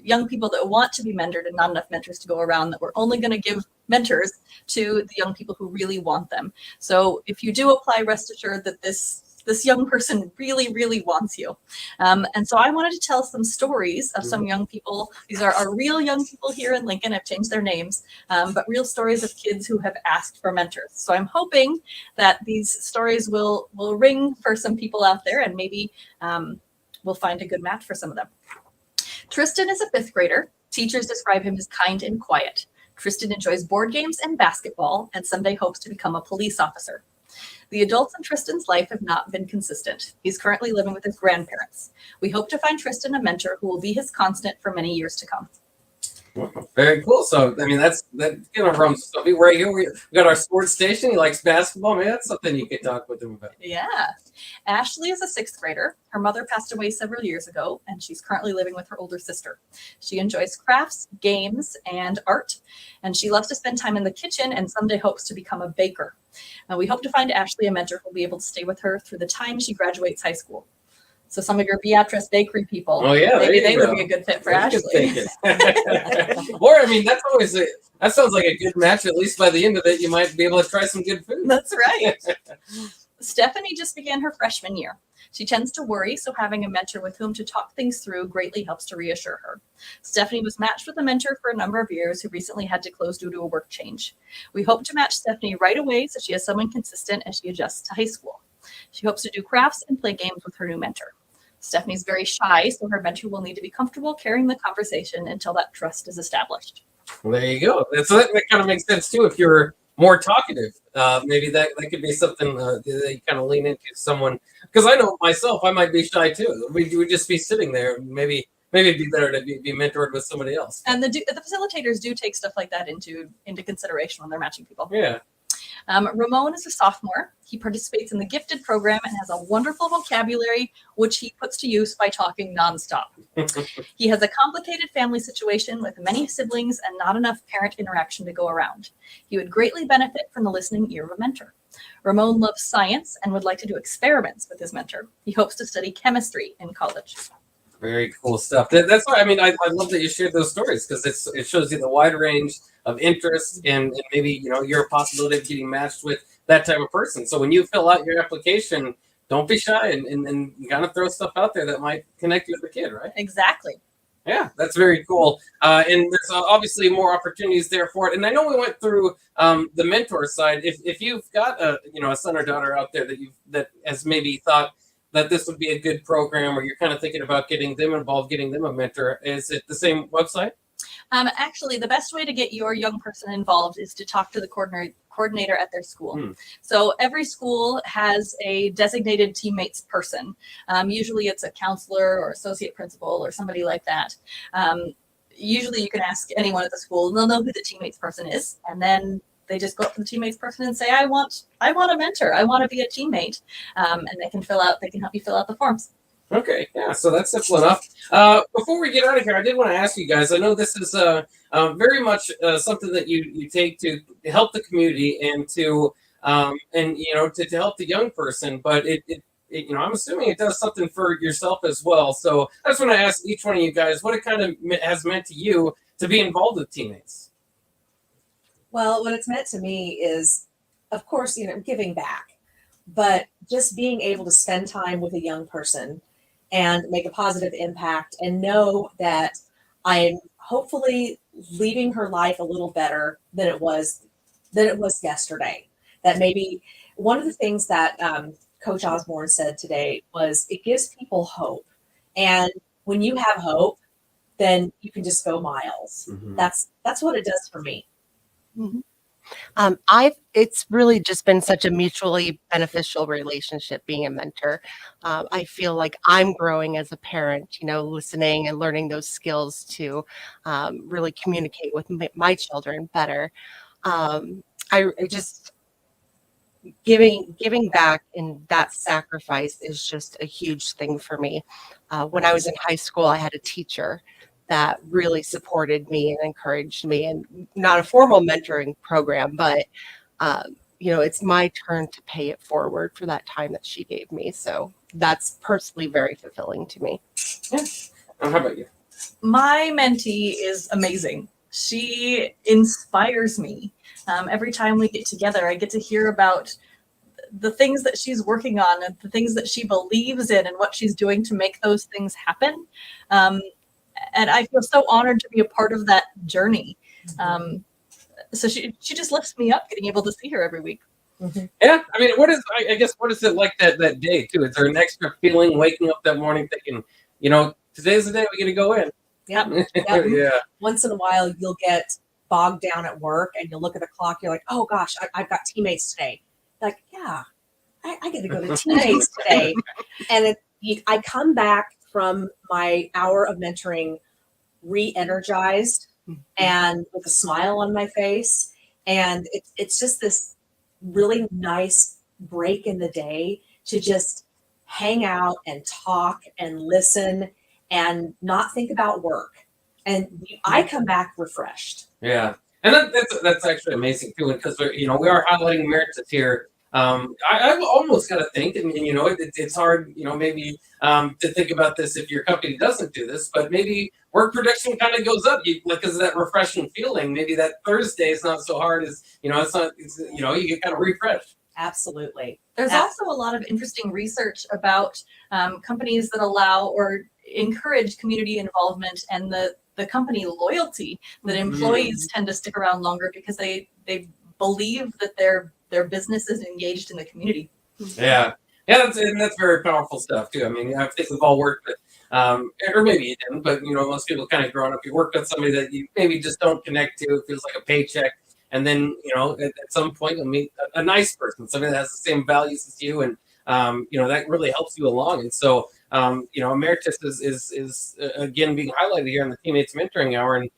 young people that want to be mentored and not enough mentors to go around, that we're only going to give mentors to the young people who really want them. So if you do apply, rest assured that this young person really, really wants you. And so I wanted to tell some stories of some young people. These are real young people here in Lincoln. I've changed their names, but real stories of kids who have asked for mentors. So I'm hoping that these stories will ring for some people out there, and maybe we'll find a good match for some of them. Tristan is a 5th grader. Teachers describe him as kind and quiet. Tristan enjoys board games and basketball, and someday hopes to become a police officer. The adults in Tristan's life have not been consistent. He's currently living with his grandparents. We hope to find Tristan a mentor who will be his constant for many years to come. Very cool. So, that kind of runs stuff right here. We got our sports station. He likes basketball. Maybe that's something you could talk with him about. Yeah. Ashley is a 6th grader. Her mother passed away several years ago, and she's currently living with her older sister. She enjoys crafts, games, and art, and she loves to spend time in the kitchen and someday hopes to become a baker. We hope to find Ashley a mentor who will be able to stay with her through the time she graduates high school. So some of your Beatrice Bakery people, Oh yeah, maybe there they you would go. be a good fit for That's Ashley. good thinking. Or I mean, that's always that sounds like a good match. At least by the end of it, you might be able to try some good food. That's right. Stephanie just began her freshman year. She tends to worry, so having a mentor with whom to talk things through greatly helps to reassure her. Stephanie was matched with a mentor for a number of years who recently had to close due to a work change. We hope to match Stephanie right away so she has someone consistent as she adjusts to high school. She hopes to do crafts and play games with her new mentor. Stephanie's very shy, so her mentor will need to be comfortable carrying the conversation until that trust is established. Well, there you go. So that kind of makes sense too. If you're more talkative, maybe that could be something that you kind of lean into someone. Because I know myself, I might be shy too. We would just be sitting there. Maybe it'd be better to be mentored with somebody else. And the facilitators do take stuff like that into consideration when they're matching people. Yeah. Ramon is a sophomore. He participates in the gifted program and has a wonderful vocabulary, which he puts to use by talking nonstop. He has a complicated family situation with many siblings and not enough parent interaction to go around. He would greatly benefit from the listening ear of a mentor. Ramon loves science and would like to do experiments with his mentor. He hopes to study chemistry in college. Very cool stuff. That's why I love that you shared those stories, because it shows you the wide range of interests and maybe your possibility of getting matched with that type of person. So when you fill out your application, don't be shy and you gotta throw stuff out there that might connect you with the kid, right? Exactly. Yeah, that's very cool. And there's obviously more opportunities there for it. And I know we went through the mentor side. If you've got a son or daughter out there that has maybe thought that this would be a good program, or you're kind of thinking about getting them involved, getting them a mentor, is it the same website? Actually, the best way to get your young person involved is to talk to the coordinator at their school. So every school has a designated TeamMates person. Usually it's a counselor or associate principal or somebody like that. Usually you can ask anyone at the school and they'll know who the TeamMates person is. And then they just go up to the TeamMates person and say, I want a mentor. I want to be a teammate. And they can help you fill out the forms. Okay, yeah, so that's simple enough. Before we get out of here, I did want to ask you guys, I know this is very much something that you take to help the community and to help the young person, but I'm assuming it does something for yourself as well. So I just want to ask each one of you guys what it kind of has meant to you to be involved with TeamMates. Well, what it's meant to me is, of course, giving back, but just being able to spend time with a young person and make a positive impact and know that I'm hopefully leaving her life a little better than it was yesterday. That maybe one of the things that Coach Osborne said today was it gives people hope. And when you have hope, then you can just go miles. Mm-hmm. That's what it does for me. Mm-hmm. It's really just been such a mutually beneficial relationship being a mentor. I feel like I'm growing as a parent, listening and learning those skills to really communicate with my children better. I just giving back and that sacrifice is just a huge thing for me. When I was in high school, I had a teacher that really supported me and encouraged me, and not a formal mentoring program, but it's my turn to pay it forward for that time that she gave me. So that's personally very fulfilling to me. Yeah. How about you? My mentee is amazing. She inspires me. Every time we get together, I get to hear about the things that she's working on and the things that she believes in and what she's doing to make those things happen. And I feel so honored to be a part of that journey. So she just lifts me up, getting able to see her every week. Mm-hmm. Yeah, I mean, what is it like that day too? Is there an extra feeling waking up that morning thinking, today's the day we're gonna go in? Yep. Yeah. Once in a while, you'll get bogged down at work, and you'll look at the clock. You're like, oh gosh, I've got TeamMates today. Like, yeah, I get to go to TeamMates today, and I come back from my hour of mentoring re-energized and with a smile on my face. And it's just this really nice break in the day to just hang out and talk and listen and not think about work. And I come back refreshed. Yeah. And that's actually amazing too, because we are highlighting emeritus here. I've almost got to think, and it's hard, maybe to think about this if your company doesn't do this, but maybe work production kind of goes up, because of that refreshing feeling. Maybe that Thursday is not so hard as you get kind of refreshed. Absolutely. There's also a lot of interesting research about companies that allow or encourage community involvement and the company loyalty, that employees tend to stick around longer because they believe that their business is engaged in the community. Yeah, that's very powerful stuff too. I mean, I think we've all worked with, or maybe you didn't, but most people kind of growing up, you worked with somebody that you maybe just don't connect to. It feels like a paycheck, and then at some point you'll meet a nice person, somebody that has the same values as you, and that really helps you along. And so Emeritus is again being highlighted here in the Teammates Mentoring Hour, and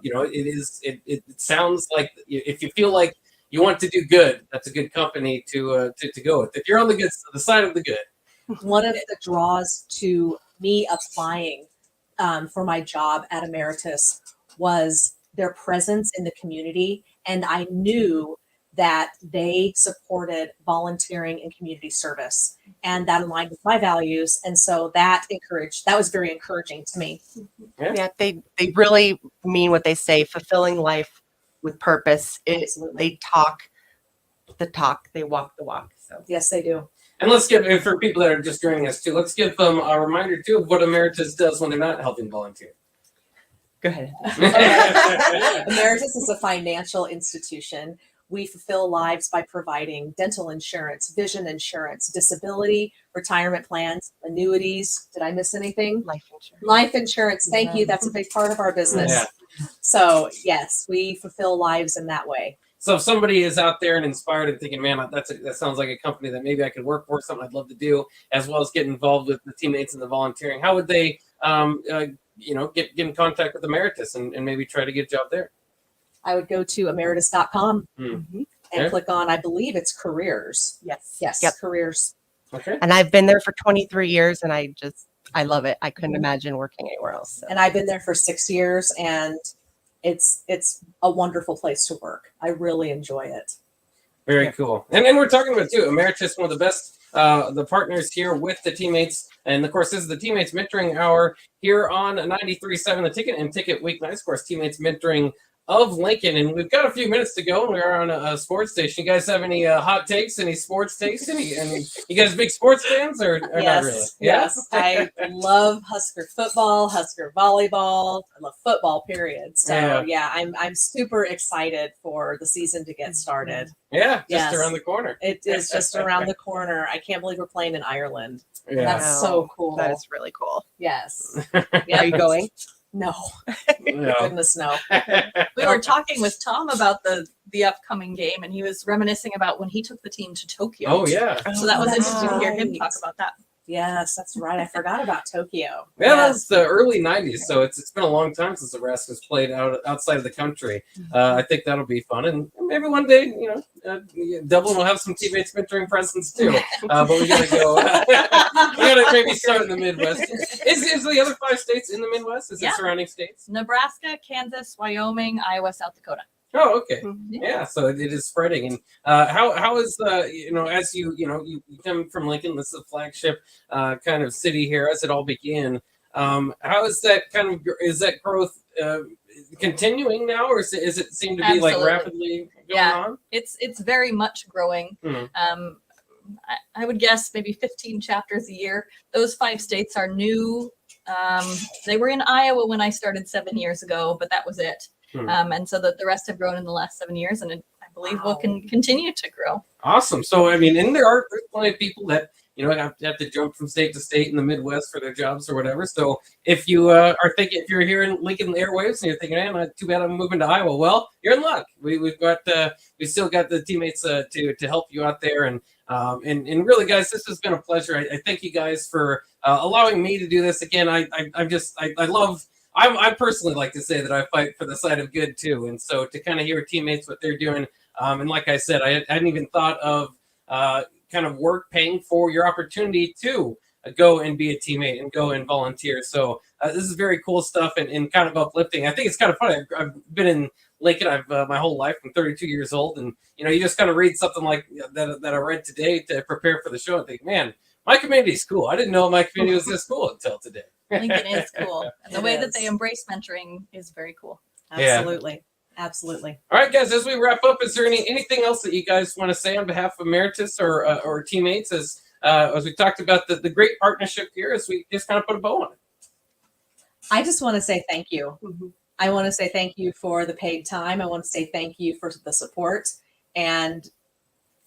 it sounds like if you feel like you want to do good, that's a good company to go with. If you're on the side of the good. One of the draws to me applying for my job at Emeritus was their presence in the community, and I knew that they supported volunteering and community service, and that aligned with my values, and so that was very encouraging to me. Yeah, they really mean what they say, fulfilling life with purpose. They talk the talk, they walk the walk. So yes, they do. And let's give, for people that are just joining us too, let's give them a reminder too of what Emeritus does when they're not helping volunteer. Go ahead. Emeritus is a financial institution. We fulfill lives by providing dental insurance, vision insurance, disability, retirement plans, annuities. Did I miss anything? Life insurance. Life insurance. Thank you. That's a big part of our business. Yeah. So yes, we fulfill lives in that way. So if somebody is out there and inspired and thinking, man, that sounds like a company that maybe I could work for, something I'd love to do, as well as get involved with the teammates and the volunteering, how would they, get in contact with Emeritus and maybe try to get a job there? I would go to emeritus.com and click on, I believe it's careers. Yes. Yep. Careers. Okay. And I've been there for 23 years, and I love it. I couldn't imagine working anywhere else. So. And I've been there for 6 years, and it's a wonderful place to work. I really enjoy it. Very cool. And then we're talking about too, Emeritus, one of the best the partners here with the Teammates. And of course, this is the Teammates Mentoring Hour here on 93.7 The Ticket and Ticket Weeknights. Of course, Teammates Mentoring of Lincoln, and we've got a few minutes to go. We're on a sports station. You guys have any hot takes? Any sports takes? Any you guys big sports fans or not really? Yes. I love Husker football, Husker volleyball. I love football, period. So yeah, I'm super excited for the season to get started. Yeah, just around the corner. It is just around the corner. I can't believe we're playing in Ireland. Yeah. That's so cool. That is really cool. Yes. Yeah. Are you going? No. No. Goodness, no. We were talking with Tom about the upcoming game, and he was reminiscing about when he took the team to Tokyo. Oh yeah. So that was interesting to hear him talk about that. Yes, that's right. I forgot about Tokyo. Yeah, that's the early 90s, so it's been a long time since Nebraska's played outside of the country. I think that'll be fun, and maybe one day, Dublin will have some Teammates Mentoring presence too. But we gotta go. We gotta maybe start in the Midwest. Is the other 5 states in the Midwest? Is it surrounding states? Nebraska, Kansas, Wyoming, Iowa, South Dakota. Oh, okay. Yeah, so it is spreading. And how is as you come from Lincoln, this is a flagship kind of city here as it all began. How is that is that growth continuing now, or is it seem to be like rapidly going on? It's very much growing. I would guess maybe 15 chapters a year. Those 5 states are new. They were in Iowa when I started 7 years ago, but that was it. And so the rest have grown in the last 7 years, and I believe will continue to grow. Awesome. So I mean, and there's plenty of people that have to jump from state to state in the Midwest for their jobs or whatever. So if you are thinking, if you're here in Lincoln airwaves and you're thinking, man, too bad I'm moving to Iowa, well, you're in luck. We've still got the teammates to help you out there, and really, guys, this has been a pleasure. I thank you guys for allowing me to do this again. I personally like to say that I fight for the side of good too, and so to kind of hear teammates what they're doing, and like I said, I hadn't even thought of kind of work paying for your opportunity to go and be a teammate and go and volunteer. So this is very cool stuff and kind of uplifting. I think it's kind of funny. I've been in Lincoln. I've my whole life. I'm 32 years old, and you just kind of read something like that I read today to prepare for the show and think, man, my community is cool. I didn't know my community was this cool until today. Lincoln is cool. And the way that they is. embrace mentoring is very cool. Absolutely. Absolutely. All right, guys. As we wrap up, is there anything else that you guys want to say on behalf of Emeritus or Teammates as we talked about the great partnership here as we just kind of put a bow on it? I just want to say thank you. I want to say thank you for the paid time. I want to say thank you for the support, and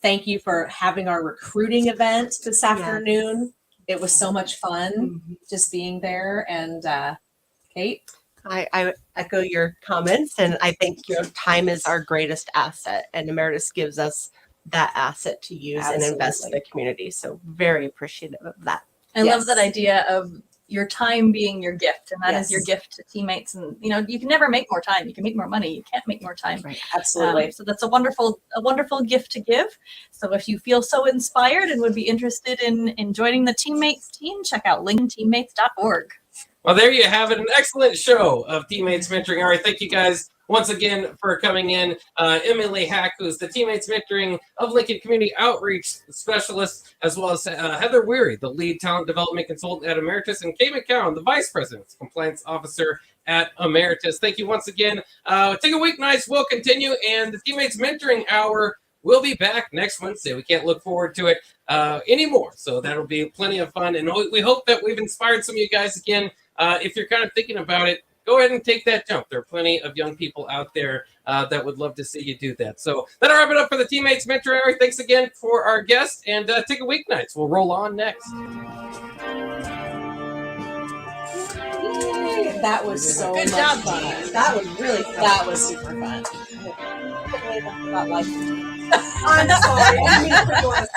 thank you for having our recruiting event this afternoon. It was so much fun just being there. And Kate? I echo your comments, and I think time is our greatest asset, and Emeritus gives us that asset to use and invest in the community. So very appreciative of that. I love that idea of your time being your gift, and that is your gift to Teammates. And you can never make more time. You can make more money. You can't make more time. Right. Absolutely. So that's a wonderful gift to give. So if you feel so inspired and would be interested in joining the Teammates team, check out lincolnteammates.org. Well, there you have it. An excellent show of Teammates Mentoring. All right, thank you guys once again for coming in. Emily Hack, who's the Teammates Mentoring of Lincoln Community Outreach Specialist, as well as Heather Weary, the Lead Talent Development Consultant at Emeritus, and Kay McCown, the Vice President Compliance Officer at Emeritus. Thank you once again. Take a weeknights will continue, and the Teammates Mentoring Hour will be back next Wednesday. We can't look forward to it anymore, so that'll be plenty of fun, and we hope that we've inspired some of you guys again. If you're kind of thinking about it, go ahead and take that jump. There are plenty of young people out there that would love to see you do that. So that'll wrap it up for the Teammates Mentor Hour. Thanks again for our guest, and take a weeknights. We'll roll on next. Yay, that was so Good much job, fun. Dee. That was really fun. That was super fun. I'm sorry. I didn't mean to put you on the